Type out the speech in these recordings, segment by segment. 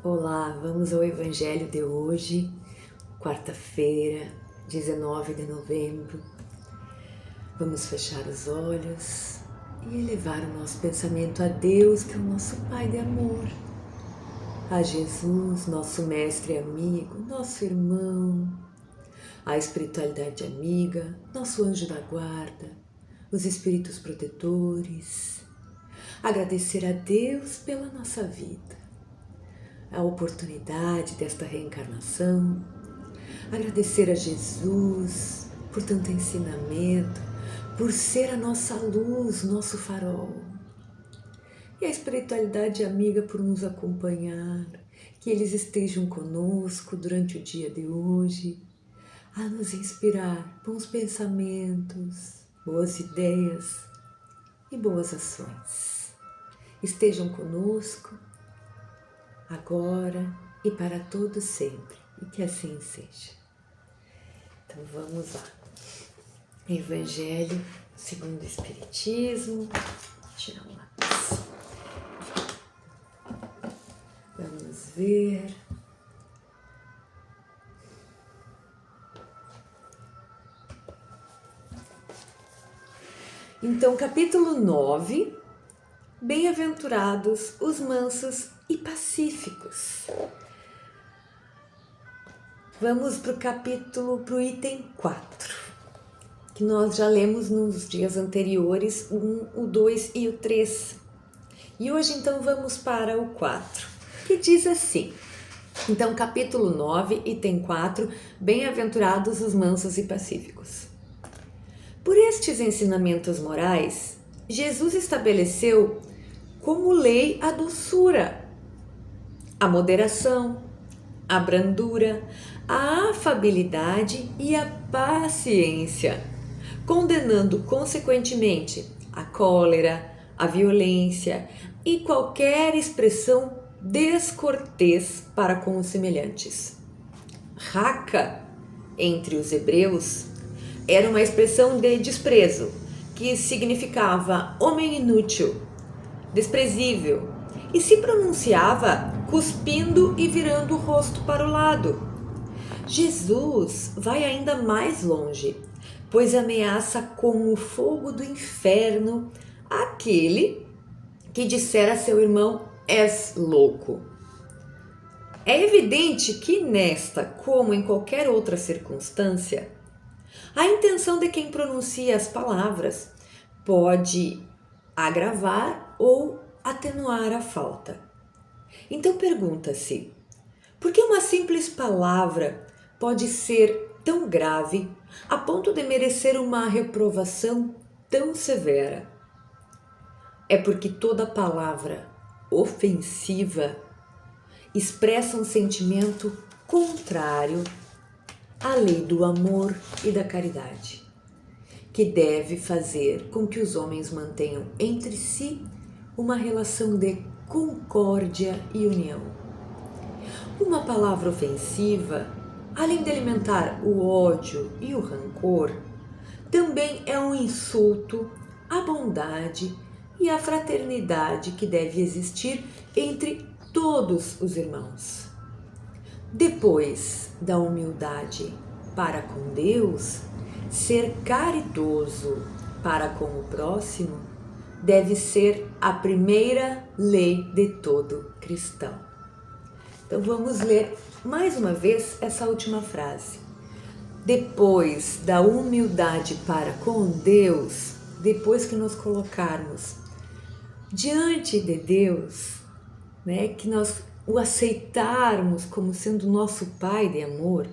Olá, vamos ao Evangelho de hoje, quarta-feira, 19 de novembro. Vamos fechar os olhos e elevar o nosso pensamento a Deus, que é o nosso Pai de amor, a Jesus, nosso mestre e amigo, nosso irmão, a espiritualidade amiga, nosso anjo da guarda, os espíritos protetores. Agradecer a Deus pela nossa vida, a oportunidade desta reencarnação, agradecer a Jesus por tanto ensinamento, por ser a nossa luz, nosso farol, e a espiritualidade amiga por nos acompanhar, que eles estejam conosco durante o dia de hoje, a nos inspirar bons pensamentos, boas ideias e boas ações. Estejam conosco agora e para todo sempre, e que assim seja. Então vamos lá. Evangelho segundo o Espiritismo. Vou tirar um lápis. Vamos ver. Então, capítulo 9. Bem-aventurados os mansos e pacíficos. Vamos para o item 4, que nós já lemos nos dias anteriores, o 2 e o 3. E hoje então vamos para o 4, que diz assim. Então, capítulo 9, item 4, bem-aventurados os mansos e pacíficos. Por estes ensinamentos morais, Jesus estabeleceu como lei a doçura, a moderação, a brandura, a afabilidade e a paciência, condenando consequentemente a cólera, a violência e qualquer expressão descortês para com os semelhantes. Raca, entre os hebreus, era uma expressão de desprezo, que significava homem inútil, desprezível, e se pronunciava cuspindo e virando o rosto para o lado. Jesus vai ainda mais longe, pois ameaça com o fogo do inferno aquele que disser a seu irmão: és louco. É evidente que nesta, como em qualquer outra circunstância, a intenção de quem pronuncia as palavras pode agravar ou atenuar a falta. Então pergunta-se, por que uma simples palavra pode ser tão grave a ponto de merecer uma reprovação tão severa? É porque toda palavra ofensiva expressa um sentimento contrário à lei do amor e da caridade, que deve fazer com que os homens mantenham entre si uma relação de concórdia e união. Uma palavra ofensiva, além de alimentar o ódio e o rancor, também é um insulto à bondade e à fraternidade que deve existir entre todos os irmãos. Depois da humildade para com Deus, ser caridoso para com o próximo deve ser a primeira lei de todo cristão. Então vamos ler mais uma vez essa última frase. Depois da humildade para com Deus, depois que nos colocarmos diante de Deus, que nós o aceitarmos como sendo nosso Pai de amor,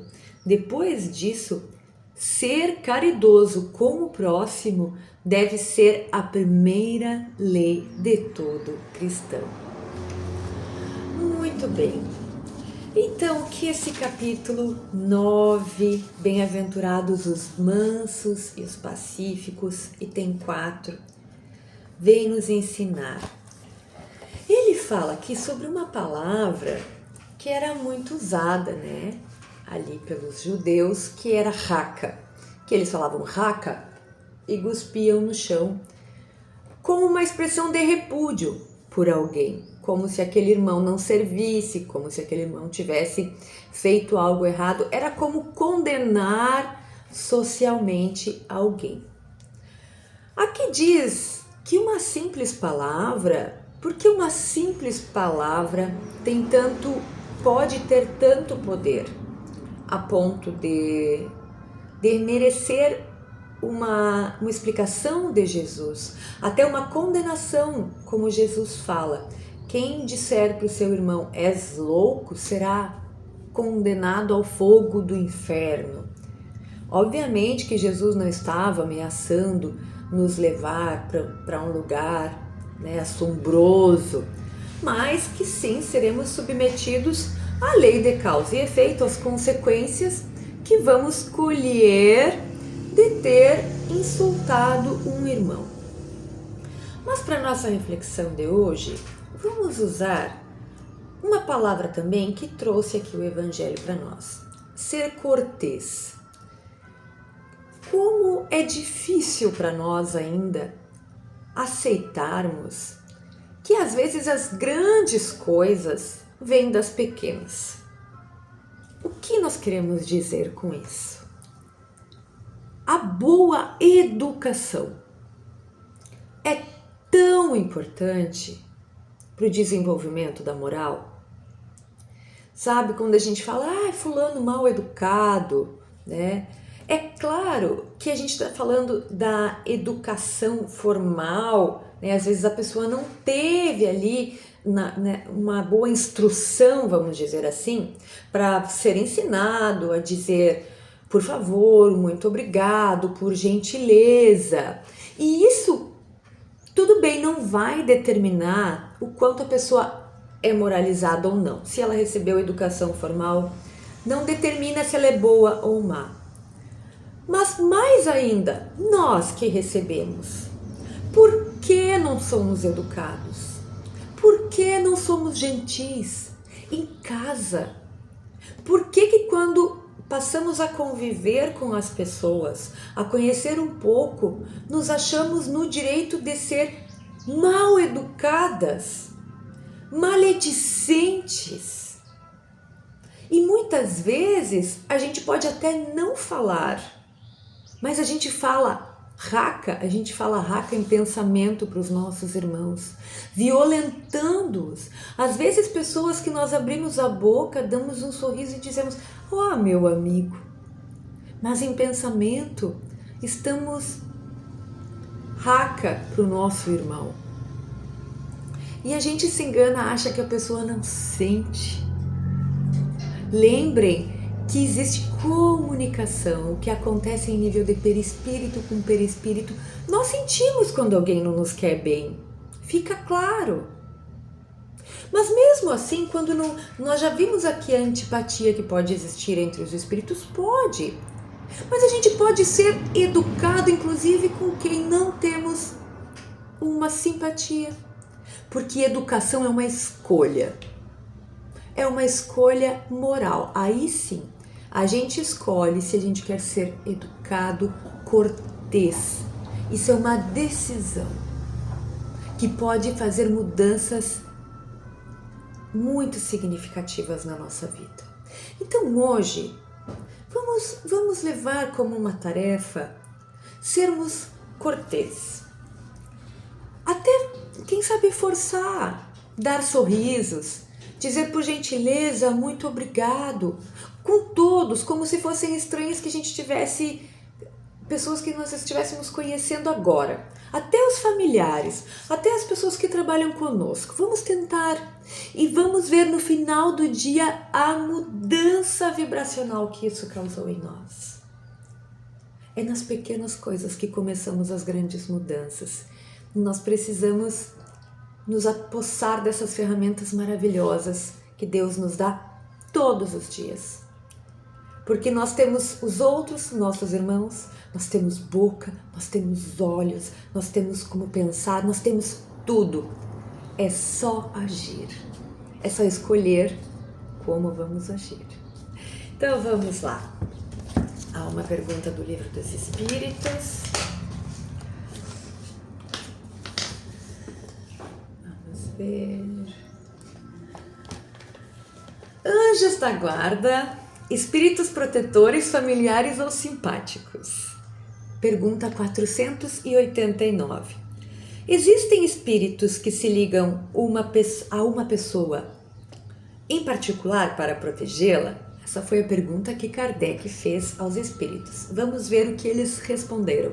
depois disso, ser caridoso com o próximo deve ser a primeira lei de todo cristão. Muito bem. Então, que esse capítulo 9, bem-aventurados os mansos e os pacíficos, item 4, vem nos ensinar. Ele fala aqui sobre uma palavra que era muito usada, ali pelos judeus, que era raca, que eles falavam raca e cuspiam no chão, como uma expressão de repúdio por alguém, como se aquele irmão não servisse, como se aquele irmão tivesse feito algo errado. Era como condenar socialmente alguém. Aqui diz que uma simples palavra, porque uma simples palavra pode ter tanto poder a ponto de merecer uma explicação de Jesus, até uma condenação, como Jesus fala. Quem disser para o seu irmão, és louco, será condenado ao fogo do inferno. Obviamente que Jesus não estava ameaçando nos levar para um lugar, né, assombroso, mas que sim, seremos submetidos à lei de causa e efeito, às consequências que vamos colher de ter insultado um irmão. Mas para nossa reflexão de hoje, vamos usar uma palavra também que trouxe aqui o Evangelho para nós: ser cortês. Como é difícil para nós ainda aceitarmos que às vezes as grandes coisas vêm das pequenas. O que nós queremos dizer com isso? A boa educação é tão importante para o desenvolvimento da moral. Sabe, quando a gente fala, fulano mal educado, né? É claro que a gente está falando da educação formal, né? Às vezes a pessoa não teve ali uma boa instrução, vamos dizer assim, para ser ensinado a dizer por favor, muito obrigado, por gentileza. E isso, tudo bem, não vai determinar o quanto a pessoa é moralizada ou não. Se ela recebeu educação formal, não determina se ela é boa ou má. Mas mais ainda, nós que recebemos, por que não somos educados? Por que não somos gentis em casa? Por que quando passamos a conviver com as pessoas, a conhecer um pouco, nos achamos no direito de ser mal educadas, maledicentes? E muitas vezes a gente pode até não falar, mas a gente fala raca em pensamento para os nossos irmãos, violentando-os. Às vezes pessoas que nós abrimos a boca, damos um sorriso e dizemos, meu amigo, mas em pensamento estamos raca para o nosso irmão. E a gente se engana, acha que a pessoa não sente. Lembrem que existe comunicação, o que acontece em nível de perispírito com perispírito. Nós sentimos quando alguém não nos quer bem, fica claro. Mas mesmo assim, quando nós já vimos aqui a antipatia que pode existir entre os espíritos, pode. Mas a gente pode ser educado, inclusive, com quem não temos uma simpatia. Porque educação é uma escolha. É uma escolha moral. Aí sim, a gente escolhe se a gente quer ser educado, cortês. Isso é uma decisão que pode fazer mudanças muito significativas na nossa vida. Então hoje, vamos levar como uma tarefa sermos cortês. Até, quem sabe, forçar, dar sorrisos, dizer por gentileza, muito obrigado, com todos, como se fossem estranhos que a gente tivesse, pessoas que nós estivéssemos conhecendo agora. Até os familiares, até as pessoas que trabalham conosco. Vamos tentar e vamos ver no final do dia a mudança vibracional que isso causou em nós. É nas pequenas coisas que começamos as grandes mudanças. Nós precisamos nos apossar dessas ferramentas maravilhosas que Deus nos dá todos os dias. Porque nós temos os outros, nossos irmãos, nós temos boca, nós temos olhos, nós temos como pensar, nós temos tudo. É só agir, é só escolher como vamos agir. Então vamos lá. Há uma pergunta do Livro dos Espíritos. Vamos ver. Anjos da guarda, espíritos protetores, familiares ou simpáticos? Pergunta 489. Existem espíritos que se ligam a uma pessoa em particular para protegê-la? Essa foi a pergunta que Kardec fez aos espíritos. Vamos ver o que eles responderam.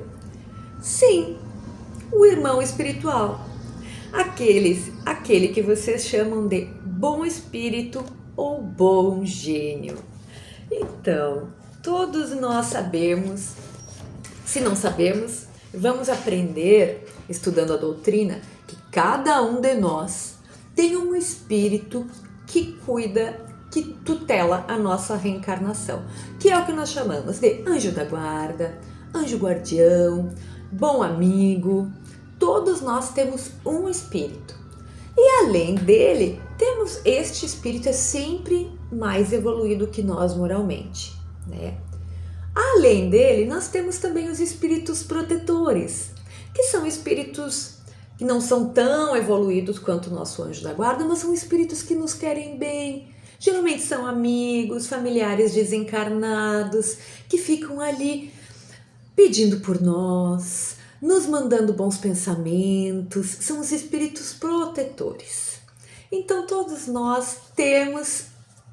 Sim, o irmão espiritual. Aquele que vocês chamam de bom espírito ou bom gênio. Então, todos nós sabemos. Se não sabemos, vamos aprender, estudando a doutrina, que cada um de nós tem um espírito que cuida, que tutela a nossa reencarnação, que é o que nós chamamos de anjo da guarda, anjo guardião, bom amigo. Todos nós temos um espírito. E além dele, temos este espírito é sempre mais evoluído que nós moralmente, né? Além dele, nós temos também os espíritos protetores, que são espíritos que não são tão evoluídos quanto o nosso anjo da guarda, mas são espíritos que nos querem bem. Geralmente são amigos, familiares desencarnados, que ficam ali pedindo por nós, nos mandando bons pensamentos. São os espíritos protetores. Então todos nós temos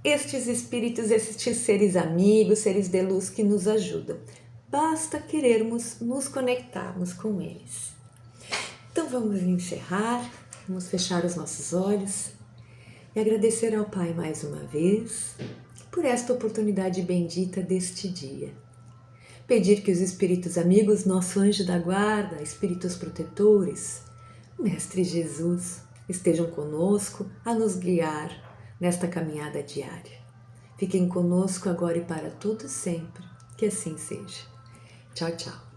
estes espíritos, estes seres amigos, seres de luz que nos ajudam. Basta querermos nos conectarmos com eles. Então vamos encerrar, vamos fechar os nossos olhos e agradecer ao Pai mais uma vez por esta oportunidade bendita deste dia. Pedir que os espíritos amigos, nosso anjo da guarda, espíritos protetores, o Mestre Jesus, estejam conosco a nos guiar nesta caminhada diária. Fiquem conosco agora e para todo sempre, que assim seja. Tchau, tchau.